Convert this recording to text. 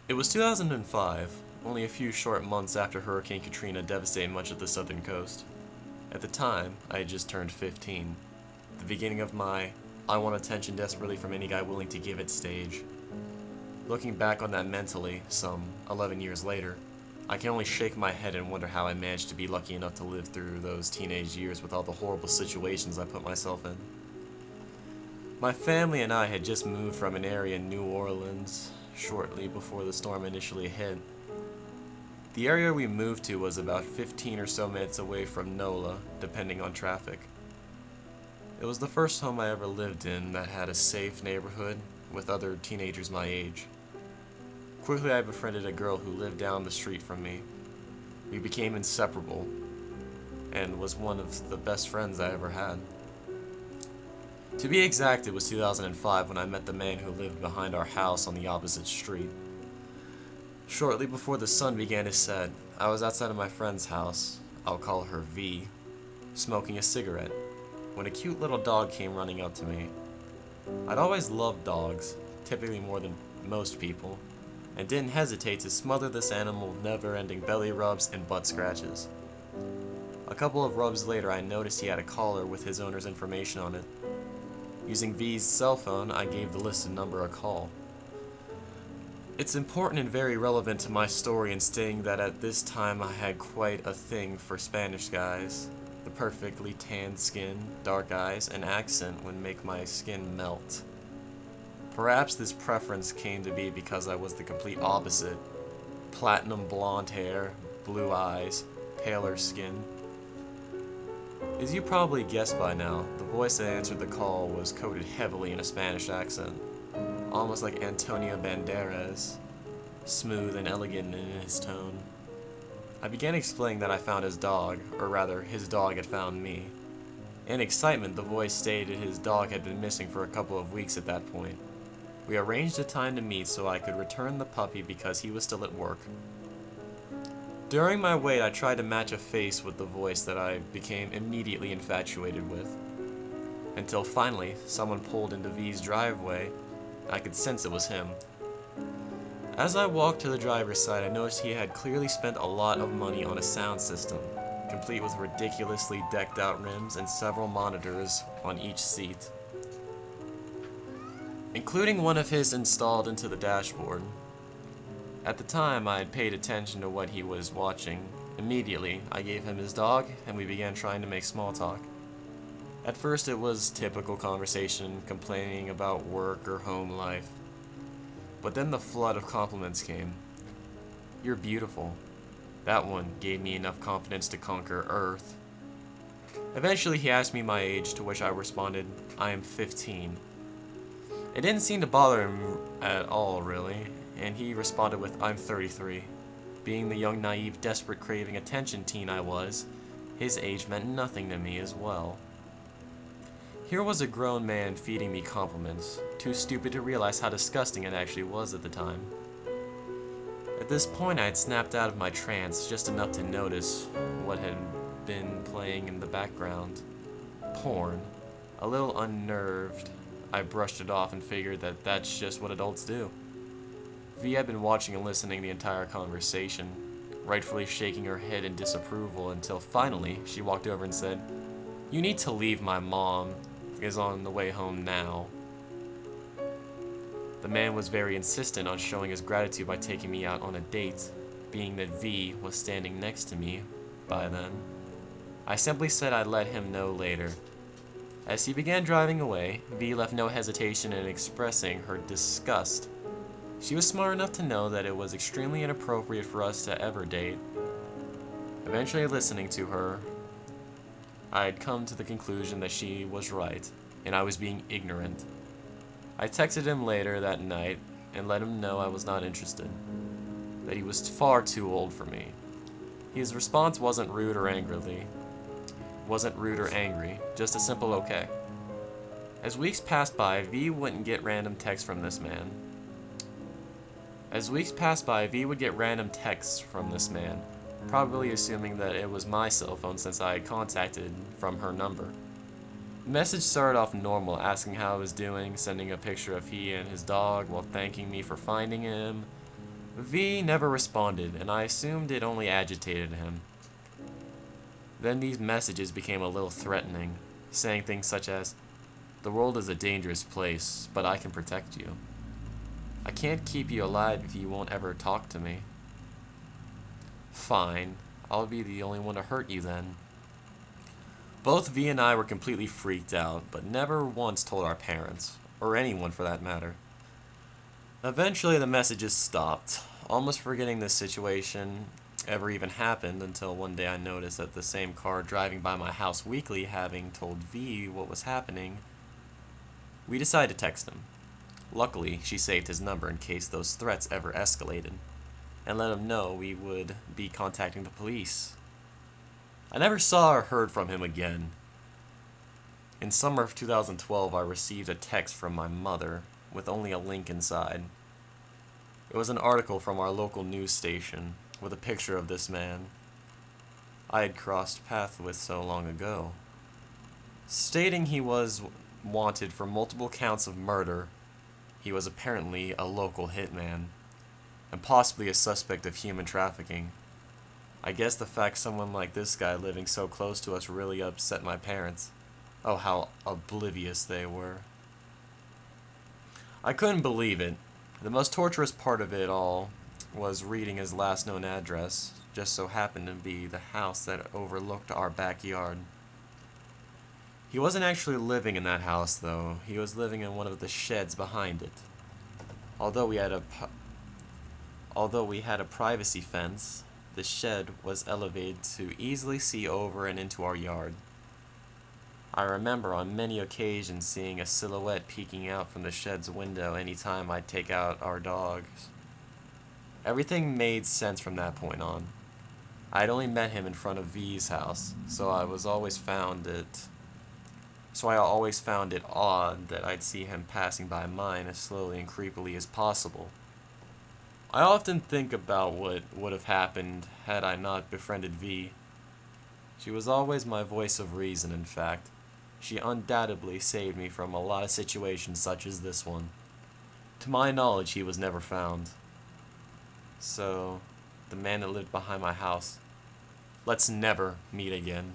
It was 2005, only a few short months after Hurricane Katrina devastated much of the southern coast. At the time, I had just turned 15, the beginning of my I want attention desperately from any guy willing to give it stage. Looking back on that mentally, some 11 years later, I can only shake my head and wonder how I managed to be lucky enough to live through those teenage years with all the horrible situations I put myself in. My family and I had just moved from an area in New Orleans shortly before the storm initially hit. The area we moved to was about 15 or so minutes away from NOLA, depending on traffic. It was the first home I ever lived in that had a safe neighborhood with other teenagers my age. Quickly I befriended a girl who lived down the street from me. We became inseparable, and was one of the best friends I ever had. To be exact, it was 2005 when I met the man who lived behind our house on the opposite street. Shortly before the sun began to set, I was outside of my friend's house, I'll call her V, smoking a cigarette, when a cute little dog came running up to me. I'd always loved dogs, typically more than most people, and didn't hesitate to smother this animal with never-ending belly rubs and butt scratches. A couple of rubs later, I noticed he had a collar with his owner's information on it. Using V's cell phone, I gave the listed number a call. It's important and very relevant to my story in stating that at this time I had quite a thing for Spanish guys. The perfectly tanned skin, dark eyes, and accent would make my skin melt. Perhaps this preference came to be because I was the complete opposite. Platinum blonde hair, blue eyes, paler skin. As you probably guessed by now, the voice that answered the call was coded heavily in a Spanish accent, almost like Antonio Banderas, smooth and elegant in his tone. I began explaining that I found his dog, or rather, his dog had found me. In excitement, the voice stated his dog had been missing for a couple of weeks at that point. We arranged a time to meet so I could return the puppy because he was still at work. During my wait, I tried to match a face with the voice that I became immediately infatuated with. Until finally, someone pulled into V's driveway. I could sense it was him. As I walked to the driver's side, I noticed he had clearly spent a lot of money on a sound system, complete with ridiculously decked out rims and several monitors on each seat, including one of his installed into the dashboard. At the time, I had paid attention to what he was watching. Immediately, I gave him his dog, and we began trying to make small talk. At first, it was typical conversation, complaining about work or home life. But then the flood of compliments came. "You're beautiful." That one gave me enough confidence to conquer Earth. Eventually, he asked me my age, to which I responded, "I am 15. It didn't seem to bother him at all, really, and he responded with, "I'm 33. Being the young, naive, desperate, craving attention teen I was, his age meant nothing to me as well. Here was a grown man feeding me compliments, too stupid to realize how disgusting it actually was at the time. At this point, I had snapped out of my trance just enough to notice what had been playing in the background. Porn. A little unnerved, I brushed it off and figured that that's just what adults do. V had been watching and listening the entire conversation, rightfully shaking her head in disapproval until finally she walked over and said, "You need to leave, my mom is on the way home now." The man was very insistent on showing his gratitude by taking me out on a date, being that V was standing next to me by then. I simply said I'd let him know later. As he began driving away, V left no hesitation in expressing her disgust. She was smart enough to know that it was extremely inappropriate for us to ever date. Eventually listening to her, I had come to the conclusion that she was right, and I was being ignorant. I texted him later that night and let him know I was not interested, that he was far too old for me. His response wasn't rude or angry, just a simple okay. As weeks passed by, V wouldn't get random texts from this man. Probably assuming that it was my cell phone since I had contacted from her number. The message started off normal, asking how I was doing, sending a picture of he and his dog while thanking me for finding him. V never responded, and I assumed it only agitated him. Then these messages became a little threatening, saying things such as, "The world is a dangerous place, but I can protect you. I can't keep you alive if you won't ever talk to me." Fine, I'll be the only one to hurt you then. Both V and I were completely freaked out, but never once told our parents, or anyone for that matter. Eventually the messages stopped, almost forgetting this situation ever even happened until one day I noticed that the same car driving by my house weekly, having told V what was happening. We decided to text him. Luckily, she saved his number in case those threats ever escalated, and let him know we would be contacting the police. I never saw or heard from him again. In summer of 2012, I received a text from my mother with only a link inside. It was an article from our local news station with a picture of this man I had crossed paths with so long ago, stating he was wanted for multiple counts of murder. He was apparently a local hitman, and possibly a suspect of human trafficking. I guess the fact someone like this guy living so close to us really upset my parents. Oh, how oblivious they were. I couldn't believe it. The most torturous part of it all was reading his last known address. Just so happened to be the house that overlooked our backyard. He wasn't actually living in that house, though. He was living in one of the sheds behind it. Although we had a privacy fence, the shed was elevated to easily see over and into our yard. I remember on many occasions seeing a silhouette peeking out from the shed's window any time I'd take out our dogs. Everything made sense from that point on. I'd only met him in front of V's house, so I always found it odd that I'd see him passing by mine as slowly and creepily as possible. I often think about what would have happened had I not befriended V. She was always my voice of reason, in fact. She undoubtedly saved me from a lot of situations such as this one. To my knowledge, he was never found. So, the man that lived behind my house, let's never meet again.